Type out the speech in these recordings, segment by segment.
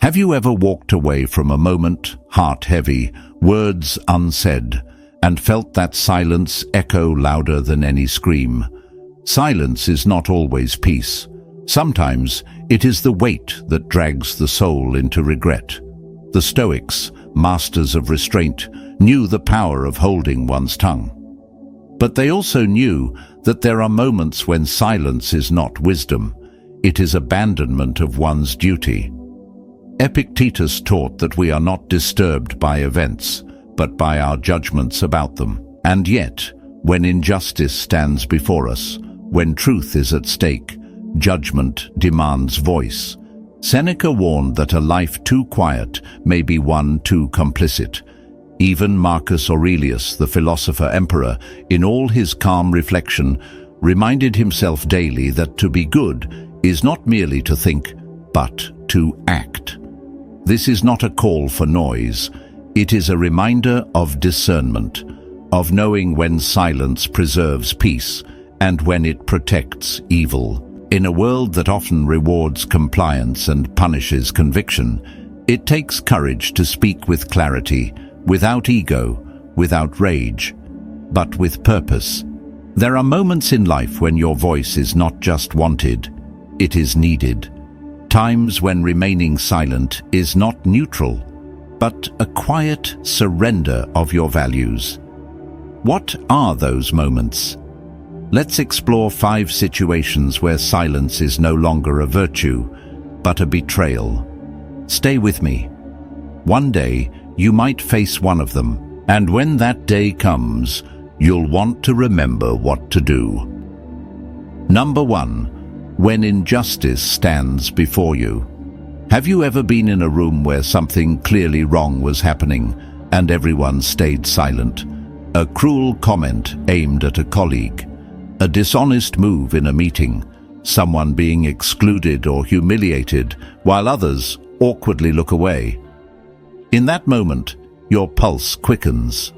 Have you ever walked away from a moment, heart heavy, words unsaid, and felt that silence echo louder than any scream? Silence is not always peace. Sometimes it is the weight that drags the soul into regret. The Stoics, masters of restraint, knew the power of holding one's tongue. But they also knew that there are moments when silence is not wisdom. It is abandonment of one's duty. Epictetus taught that we are not disturbed by events, but by our judgments about them. And yet, when injustice stands before us, when truth is at stake, judgment demands voice. Seneca warned that a life too quiet may be one too complicit. Even Marcus Aurelius, the philosopher emperor, in all his calm reflection, reminded himself daily that to be good is not merely to think, but to act. This is not a call for noise. It is a reminder of discernment, of knowing when silence preserves peace and when it protects evil. In a world that often rewards compliance and punishes conviction, it takes courage to speak with clarity, without ego, without rage, but with purpose. There are moments in life when your voice is not just wanted, it is needed. Times when remaining silent is not neutral, but a quiet surrender of your values. What are those moments? Let's explore 5 situations where silence is no longer a virtue, but a betrayal. Stay with me. One day, you might face one of them, and when that day comes, you'll want to remember what to do. Number 1. When injustice stands before you. Have you ever been in a room where something clearly wrong was happening, and everyone stayed silent? A cruel comment aimed at a colleague, a dishonest move in a meeting, someone being excluded or humiliated while others awkwardly look away. In that moment, your pulse quickens.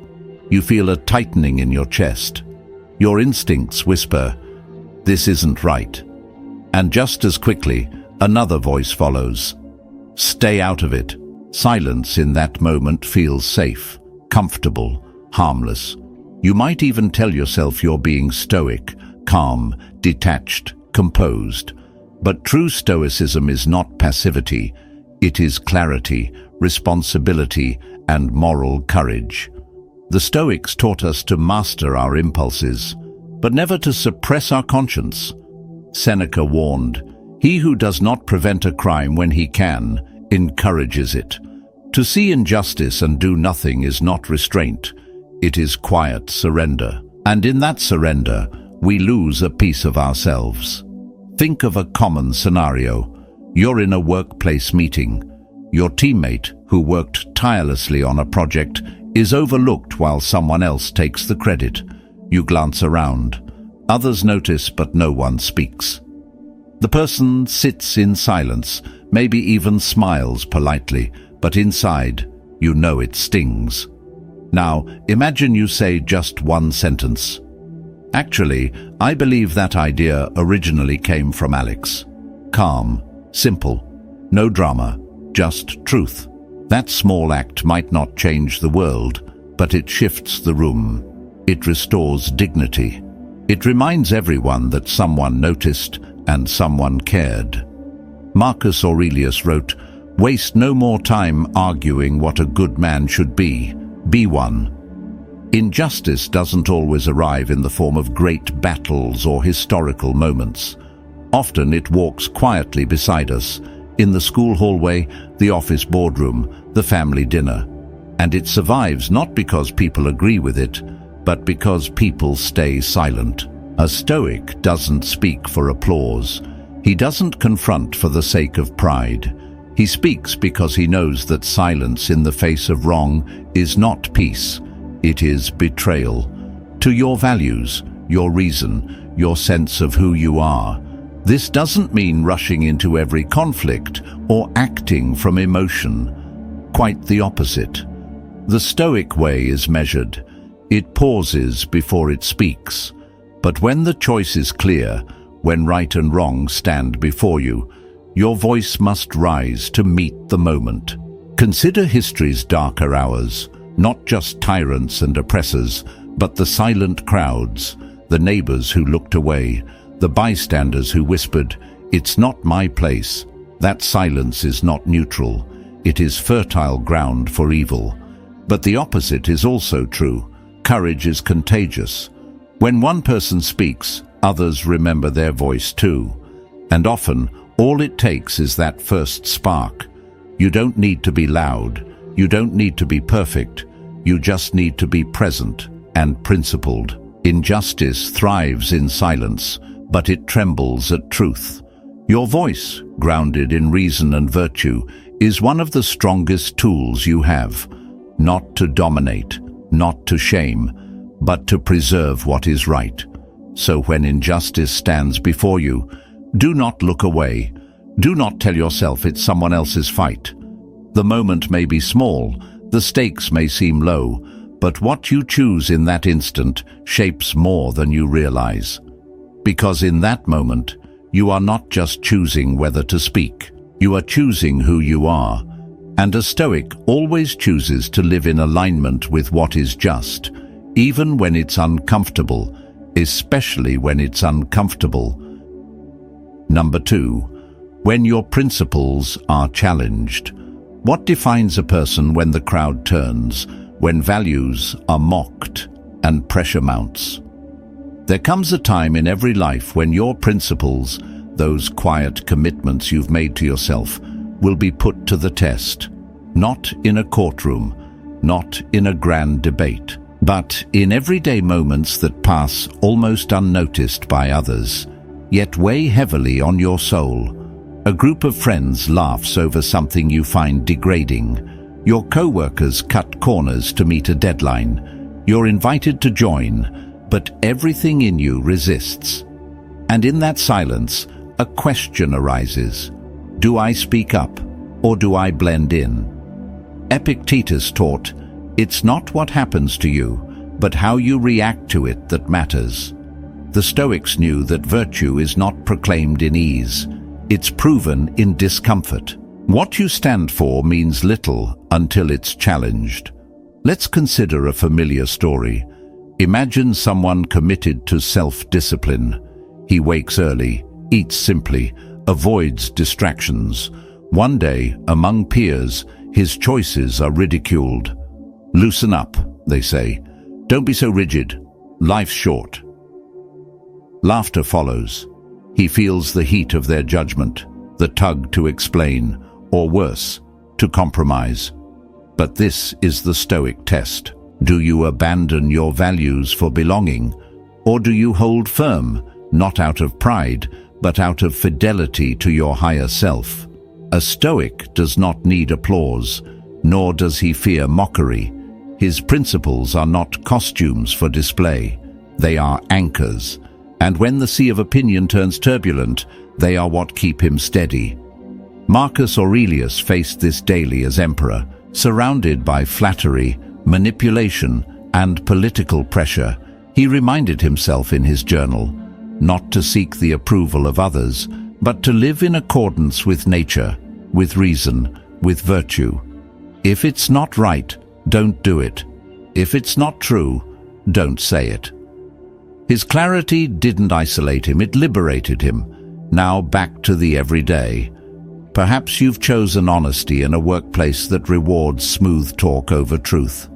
You feel a tightening in your chest. Your instincts whisper, "This isn't right." And just as quickly, another voice follows. Stay out of it. Silence in that moment feels safe, comfortable, harmless. You might even tell yourself you're being stoic, calm, detached, composed. But true stoicism is not passivity. It is clarity, responsibility, and moral courage. The Stoics taught us to master our impulses, but never to suppress our conscience. Seneca warned, "He who does not prevent a crime when he can, encourages it." To see injustice and do nothing is not restraint. It is quiet surrender. And in that surrender, we lose a piece of ourselves. Think of a common scenario. You're in a workplace meeting. Your teammate, who worked tirelessly on a project, is overlooked while someone else takes the credit. You glance around. Others notice, but no one speaks. The person sits in silence, maybe even smiles politely, but inside, you know it stings. Now, imagine you say just one sentence. Actually, I believe that idea originally came from Alex. Calm, simple, no drama, just truth. That small act might not change the world, but it shifts the room. It restores dignity. It reminds everyone that someone noticed and someone cared. Marcus Aurelius wrote, "Waste no more time arguing what a good man should be. Be one." Injustice doesn't always arrive in the form of great battles or historical moments. Often it walks quietly beside us, in the school hallway, the office boardroom, the family dinner. And it survives not because people agree with it, but because people stay silent. A Stoic doesn't speak for applause. He doesn't confront for the sake of pride. He speaks because he knows that silence in the face of wrong is not peace. It is betrayal. To your values, your reason, your sense of who you are. This doesn't mean rushing into every conflict or acting from emotion. Quite the opposite. The Stoic way is measured. It pauses before it speaks. But when the choice is clear, when right and wrong stand before you, Your voice must rise to meet the moment. Consider history's darker hours, not just tyrants and oppressors, but the silent crowds, the neighbors who looked away, the bystanders who whispered, "It's not my place." That silence is not neutral. It is fertile ground for evil. But the opposite is also true. Courage is contagious. When one person speaks, others remember their voice too. And often, all it takes is that first spark. You don't need to be loud. You don't need to be perfect. You just need to be present and principled. Injustice thrives in silence, but it trembles at truth. Your voice, grounded in reason and virtue, is one of the strongest tools you have. Not to dominate, not to shame, but to preserve what is right. So when injustice stands before you, do not look away. Do not tell yourself it's someone else's fight. The moment may be small, the stakes may seem low, but what you choose in that instant shapes more than you realize. Because in that moment, you are not just choosing whether to speak, you are choosing who you are. And a Stoic always chooses to live in alignment with what is just, even when it's uncomfortable, especially when it's uncomfortable. Number 2, when your principles are challenged. What defines a person when the crowd turns, when values are mocked and pressure mounts? There comes a time in every life when your principles, those quiet commitments you've made to yourself, will be put to the test. Not in a courtroom, not in a grand debate, but in everyday moments that pass almost unnoticed by others, yet weigh heavily on your soul. A group of friends laughs over something you find degrading. Your co-workers cut corners to meet a deadline. You're invited to join, but everything in you resists. And in that silence, a question arises. Do I speak up, or do I blend in? Epictetus taught, it's not what happens to you, but how you react to it that matters. The Stoics knew that virtue is not proclaimed in ease. It's proven in discomfort. What you stand for means little until it's challenged. Let's consider a familiar story. Imagine someone committed to self-discipline. He wakes early, eats simply, avoids distractions. One day, among peers, his choices are ridiculed. Loosen up, they say. Don't be so rigid. Life's short. Laughter follows. He feels the heat of their judgment, the tug to explain, or worse, to compromise. But this is the Stoic test. Do you abandon your values for belonging, or do you hold firm, not out of pride, but out of fidelity to your higher self? A Stoic does not need applause, nor does he fear mockery. His principles are not costumes for display. They are anchors. And when the sea of opinion turns turbulent, they are what keep him steady. Marcus Aurelius faced this daily as emperor, surrounded by flattery, manipulation, and political pressure. He reminded himself in his journal, not to seek the approval of others, but to live in accordance with nature, with reason, with virtue. If it's not right, don't do it. If it's not true, don't say it. His clarity didn't isolate him, it liberated him. Now back to the everyday. Perhaps you've chosen honesty in a workplace that rewards smooth talk over truth.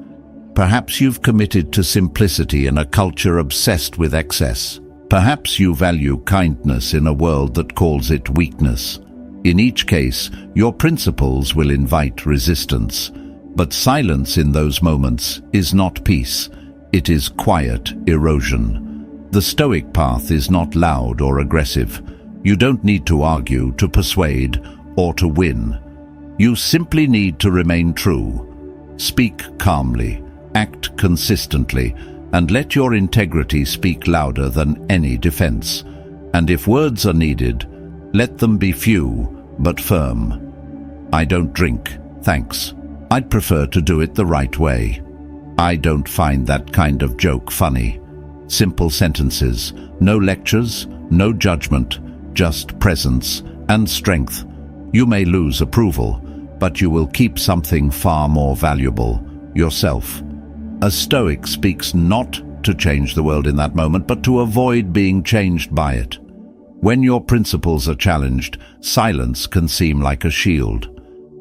Perhaps you've committed to simplicity in a culture obsessed with excess. Perhaps you value kindness in a world that calls it weakness. In each case, your principles will invite resistance. But silence in those moments is not peace. It is quiet erosion. The Stoic path is not loud or aggressive. You don't need to argue, to persuade, or to win. You simply need to remain true. Speak calmly, act consistently, and let your integrity speak louder than any defense. And if words are needed, let them be few but firm. I don't drink, thanks. I'd prefer to do it the right way. I don't find that kind of joke funny. Simple sentences, no lectures, no judgment, just presence and strength. You may lose approval, but you will keep something far more valuable: yourself. A Stoic speaks not to change the world in that moment, but to avoid being changed by it. When your principles are challenged, silence can seem like a shield,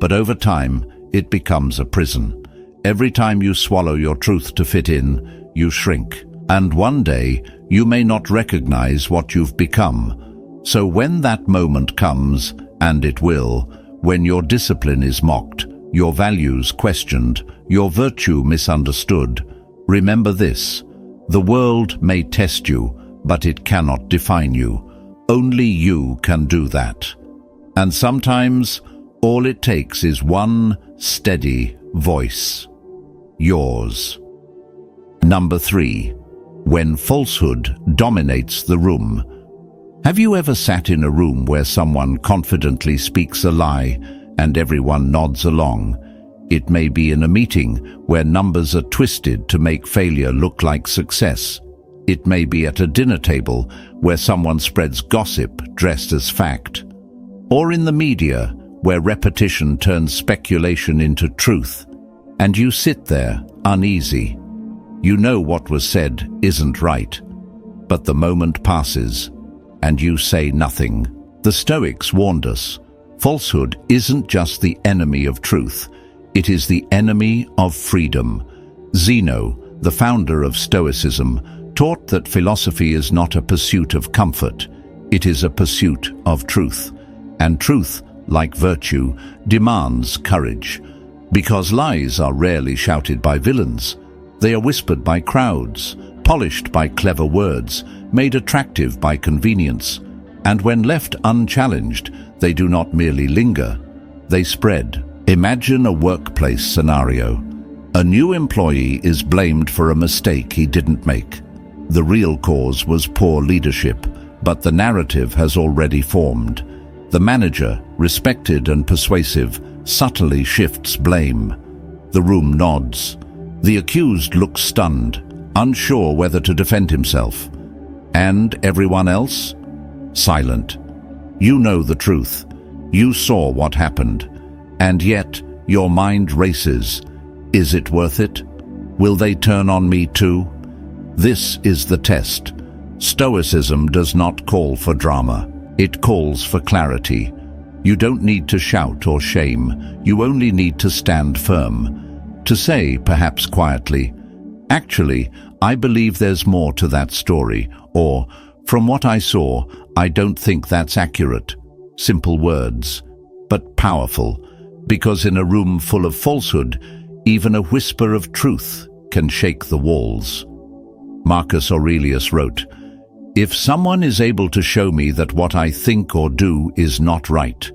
but over time, it becomes a prison. Every time you swallow your truth to fit in, you shrink. And one day, you may not recognize what you've become. So when that moment comes, and it will, when your discipline is mocked, your values questioned, your virtue misunderstood, remember this: the world may test you, but it cannot define you. Only you can do that. And sometimes, all it takes is one steady voice. Yours. Number 3. When falsehood dominates the room. Have you ever sat in a room where someone confidently speaks a lie and everyone nods along? It may be in a meeting where numbers are twisted to make failure look like success. It may be at a dinner table where someone spreads gossip dressed as fact. Or in the media where repetition turns speculation into truth. And you sit there, uneasy. You know what was said isn't right. But the moment passes, and you say nothing. The Stoics warned us, falsehood isn't just the enemy of truth, it is the enemy of freedom. Zeno, the founder of Stoicism, taught that philosophy is not a pursuit of comfort, it is a pursuit of truth. And truth, like virtue, demands courage. Because lies are rarely shouted by villains. They are whispered by crowds, polished by clever words, made attractive by convenience. And when left unchallenged, they do not merely linger, they spread. Imagine a workplace scenario. A new employee is blamed for a mistake he didn't make. The real cause was poor leadership, but the narrative has already formed. The manager, respected and persuasive, subtly shifts blame. The room nods. The accused looks stunned, unsure whether to defend himself. And everyone else? Silent. You know the truth. You saw what happened. And yet, your mind races. Is it worth it? Will they turn on me too? This is the test. Stoicism does not call for drama. It calls for clarity. You don't need to shout or shame. You only need to stand firm. To say, perhaps quietly, actually, I believe there's more to that story, or, from what I saw, I don't think that's accurate. Simple words, but powerful, because in a room full of falsehood, even a whisper of truth can shake the walls. Marcus Aurelius wrote, "If someone is able to show me that what I think or do is not right,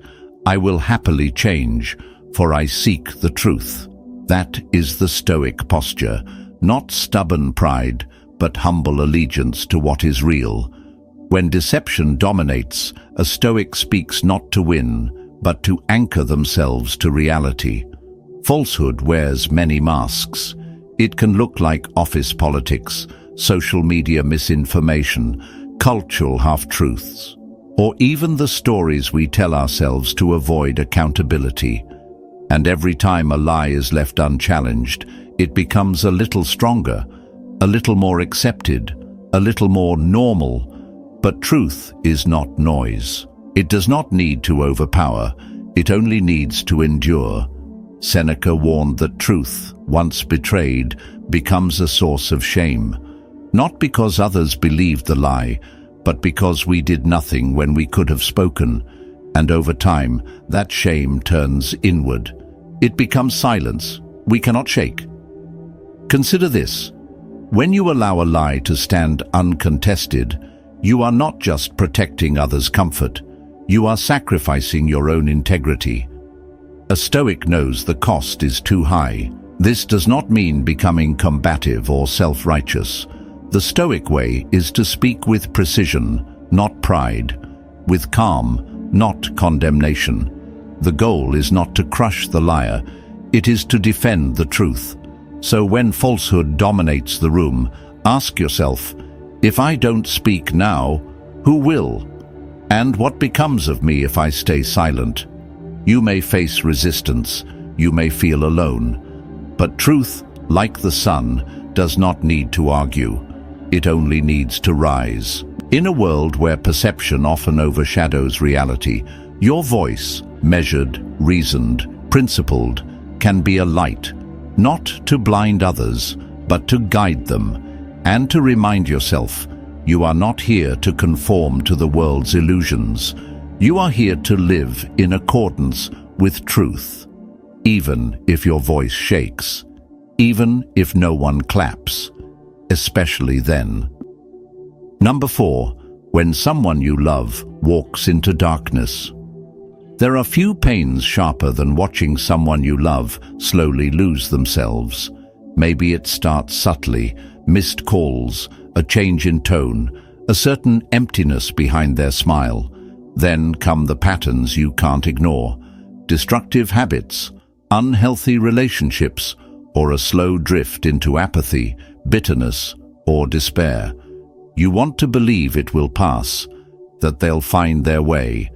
I will happily change, for I seek the truth." That is the Stoic posture, not stubborn pride, but humble allegiance to what is real. When deception dominates, a Stoic speaks not to win, but to anchor themselves to reality. Falsehood wears many masks. It can look like office politics, social media misinformation, cultural half-truths, or even the stories we tell ourselves to avoid accountability. And every time a lie is left unchallenged, it becomes a little stronger, a little more accepted, a little more normal. But truth is not noise. It does not need to overpower, it only needs to endure. Seneca warned that truth, once betrayed, becomes a source of shame. Not because others believed the lie, but because we did nothing when we could have spoken. And over time, that shame turns inward. It becomes silence we cannot shake. Consider this. When you allow a lie to stand uncontested, you are not just protecting others' comfort, you are sacrificing your own integrity. A Stoic knows the cost is too high. This does not mean becoming combative or self-righteous. The Stoic way is to speak with precision, not pride, with calm, not condemnation. The goal is not to crush the liar, it is to defend the truth. So when falsehood dominates the room, ask yourself, if I don't speak now, who will? And what becomes of me if I stay silent? You may face resistance, you may feel alone, but truth, like the sun, does not need to argue. It only needs to rise. In a world where perception often overshadows reality, your voice, measured, reasoned, principled, can be a light, not to blind others, but to guide them, and to remind yourself, you are not here to conform to the world's illusions. You are here to live in accordance with truth, even if your voice shakes, even if no one claps, especially then. Number 4, when someone you love walks into darkness. There are few pains sharper than watching someone you love slowly lose themselves. Maybe it starts subtly, missed calls, a change in tone, a certain emptiness behind their smile. Then come the patterns you can't ignore: destructive habits, unhealthy relationships, or a slow drift into apathy, bitterness, or despair. You want to believe it will pass, that they'll find their way,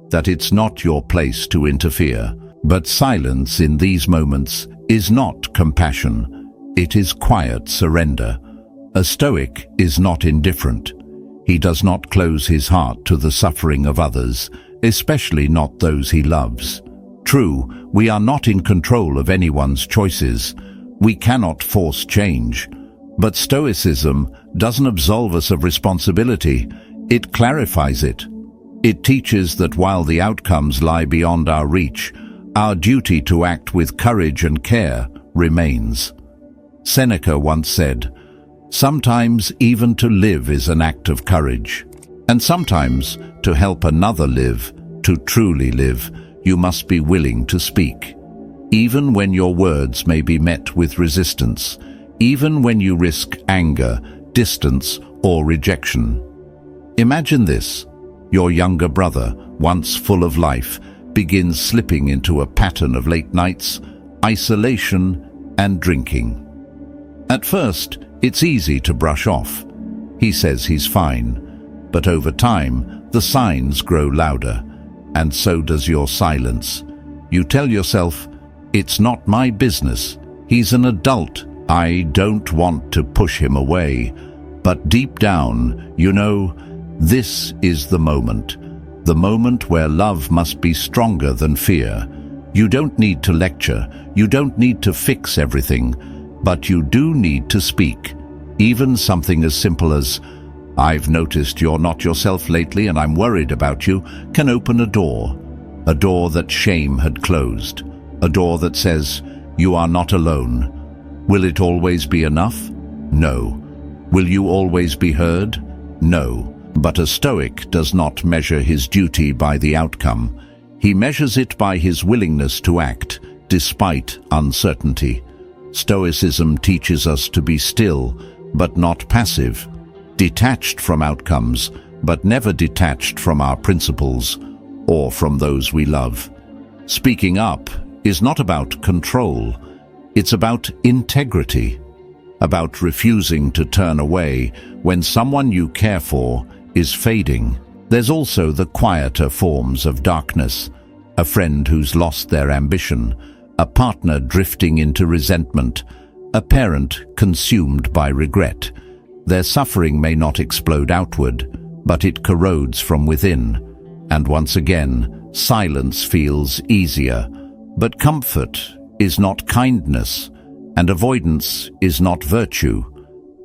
that it's not your place to interfere. But silence in these moments is not compassion. It is quiet surrender. A Stoic is not indifferent. He does not close his heart to the suffering of others, especially not those he loves. True, we are not in control of anyone's choices. We cannot force change. But Stoicism doesn't absolve us of responsibility. It clarifies it. It teaches that while the outcomes lie beyond our reach, our duty to act with courage and care remains. Seneca once said, "Sometimes even to live is an act of courage. And sometimes, to help another live, to truly live, you must be willing to speak. Even when your words may be met with resistance, even when you risk anger, distance, or rejection." Imagine this. Your younger brother, once full of life, begins slipping into a pattern of late nights, isolation, and drinking. At first, it's easy to brush off. He says he's fine. But over time, the signs grow louder, and so does your silence. You tell yourself, "It's not my business. He's an adult. I don't want to push him away." But deep down, you know, this is the moment where love must be stronger than fear. You don't need to lecture, you don't need to fix everything, but you do need to speak. Even something as simple as, "I've noticed you're not yourself lately and I'm worried about you," can open a door that shame had closed, a door that says, "You are not alone." Will it always be enough? No. Will you always be heard? No. But a Stoic does not measure his duty by the outcome. He measures it by his willingness to act, despite uncertainty. Stoicism teaches us to be still, but not passive, detached from outcomes, but never detached from our principles or from those we love. Speaking up is not about control. It's about integrity, about refusing to turn away when someone you care for is fading. There's also the quieter forms of darkness: a friend who's lost their ambition, a partner drifting into resentment, a parent consumed by regret. Their suffering may not explode outward, but it corrodes from within. And once again, silence feels easier. But comfort is not kindness, and avoidance is not virtue.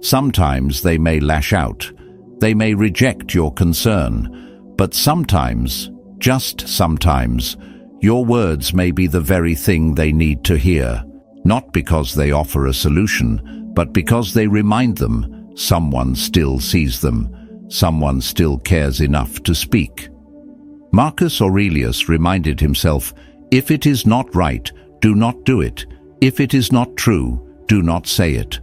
Sometimes they may lash out. They may reject your concern, but sometimes, just sometimes, your words may be the very thing they need to hear, not because they offer a solution, but because they remind them someone still sees them, someone still cares enough to speak. Marcus Aurelius reminded himself, "If it is not right, do not do it. If it is not true, do not say it."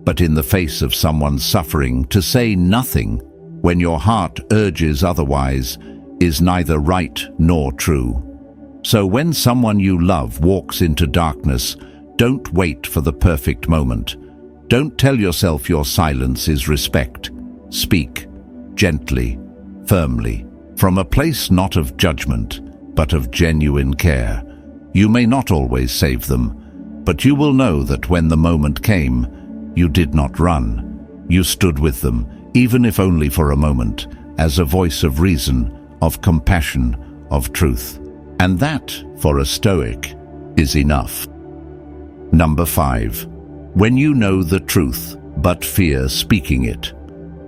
But in the face of someone's suffering, to say nothing when your heart urges otherwise is neither right nor true. So when someone you love walks into darkness, don't wait for the perfect moment. Don't tell yourself your silence is respect. Speak gently, firmly, from a place not of judgment, but of genuine care. You may not always save them, but you will know that when the moment came, you did not run. You stood with them, even if only for a moment, as a voice of reason, of compassion, of truth. And that, for a Stoic, is enough. Number 5. When you know the truth, but fear speaking it.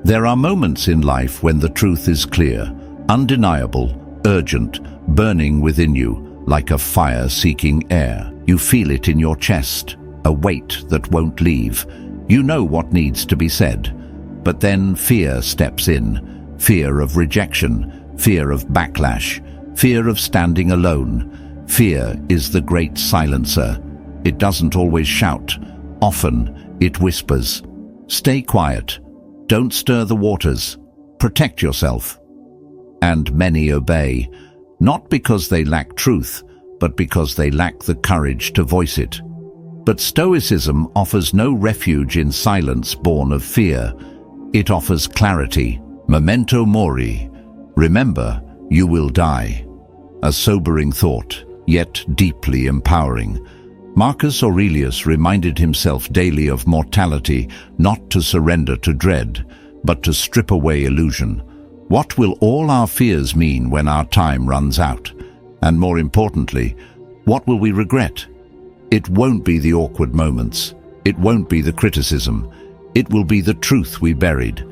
There are moments in life when the truth is clear, undeniable, urgent, burning within you, like a fire seeking air. You feel it in your chest, a weight that won't leave. You know what needs to be said. But then fear steps in, fear of rejection, fear of backlash, fear of standing alone. Fear is the great silencer. It doesn't always shout. Often it whispers. Stay quiet. Don't stir the waters. Protect yourself. And many obey, not because they lack truth, but because they lack the courage to voice it. But Stoicism offers no refuge in silence born of fear. It offers clarity. Memento mori. Remember, you will die. A sobering thought, yet deeply empowering. Marcus Aurelius reminded himself daily of mortality, not to surrender to dread, but to strip away illusion. What will all our fears mean when our time runs out? And more importantly, what will we regret? It won't be the awkward moments. It won't be the criticism. It will be the truth we buried,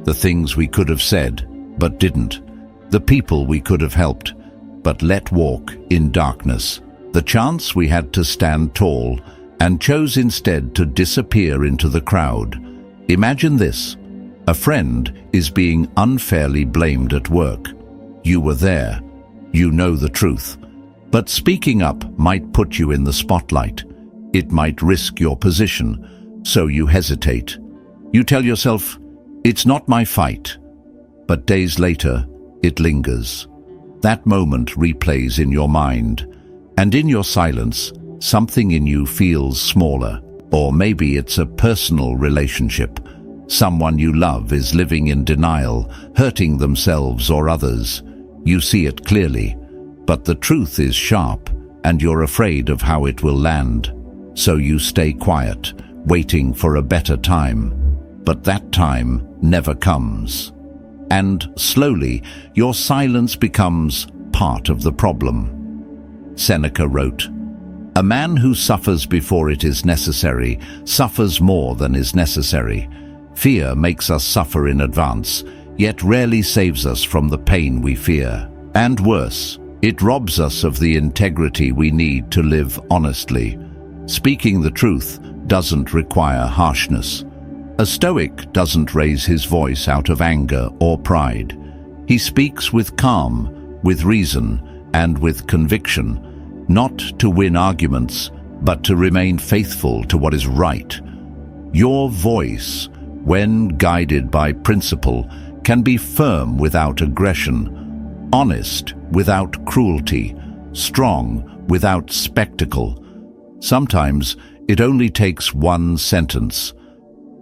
the things we could have said, but didn't, the people we could have helped, but let walk in darkness, the chance we had to stand tall and chose instead to disappear into the crowd. Imagine this. A friend is being unfairly blamed at work. You were there. You know the truth. But speaking up might put you in the spotlight. It might risk your position, so you hesitate. You tell yourself, it's not my fight. But days later, it lingers. That moment replays in your mind, and in your silence, something in you feels smaller. Or maybe it's a personal relationship. Someone you love is living in denial, hurting themselves or others. You see it clearly, but the truth is sharp, and you're afraid of how it will land. So you stay quiet, waiting for a better time. But that time never comes. And slowly, your silence becomes part of the problem. Seneca wrote, "A man who suffers before it is necessary suffers more than is necessary. Fear makes us suffer in advance, yet rarely saves us from the pain we fear. And worse, it robs us of the integrity we need to live honestly. Speaking the truth doesn't require harshness. A Stoic doesn't raise his voice out of anger or pride. He speaks with calm, with reason, and with conviction, not to win arguments, but to remain faithful to what is right. Your voice, when guided by principle, can be firm without aggression, honest without cruelty, strong without spectacle. Sometimes it only takes one sentence.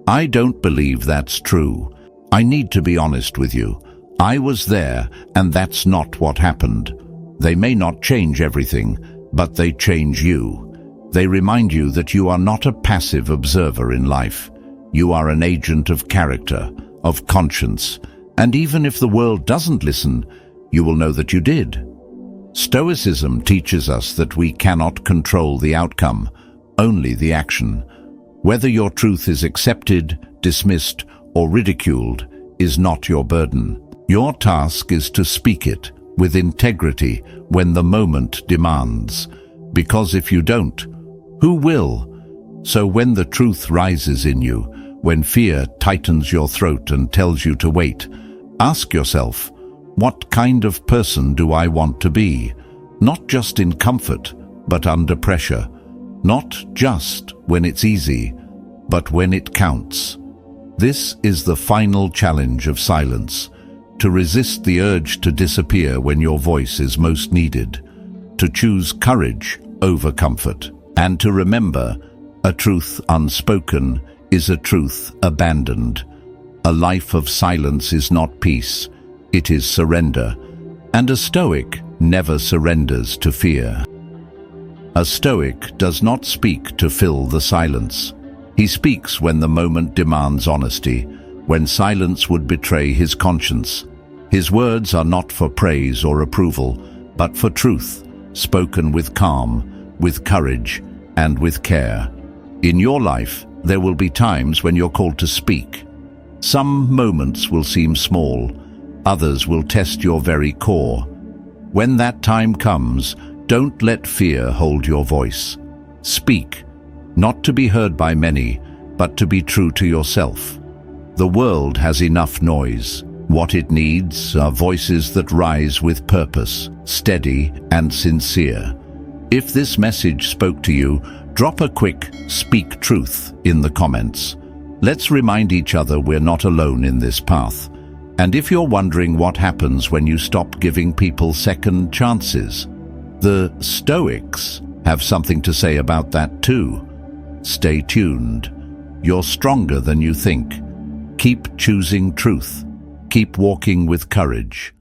I don't believe that's true. I need to be honest with you. I was there, and that's not what happened. They may not change everything, but they change you. They remind you that you are not a passive observer in life. You are an agent of character, of conscience, and even if the world doesn't listen, you will know that you did. Stoicism teaches us that we cannot control the outcome, only the action. Whether your truth is accepted, dismissed, or ridiculed is not your burden. Your task is to speak it with integrity when the moment demands. Because if you don't, who will? So when the truth rises in you, when fear tightens your throat and tells you to wait, ask yourself, what kind of person do I want to be? Not just in comfort, but under pressure. Not just when it's easy, but when it counts. This is the final challenge of silence, to resist the urge to disappear when your voice is most needed, to choose courage over comfort, and to remember, a truth unspoken is a truth abandoned. A life of silence is not peace, it is surrender. And a Stoic never surrenders to fear. A Stoic does not speak to fill the silence. He speaks when the moment demands honesty, when silence would betray his conscience. His words are not for praise or approval, but for truth, spoken with calm, with courage, and with care. In your life, there will be times when you're called to speak. Some moments will seem small, others will test your very core. When that time comes, don't let fear hold your voice. Speak, not to be heard by many, but to be true to yourself. The world has enough noise. What it needs are voices that rise with purpose, steady and sincere. If this message spoke to you, drop a quick "Speak Truth" in the comments. Let's remind each other we're not alone in this path. And if you're wondering what happens when you stop giving people second chances, the Stoics have something to say about that too. Stay tuned. You're stronger than you think. Keep choosing truth. Keep walking with courage.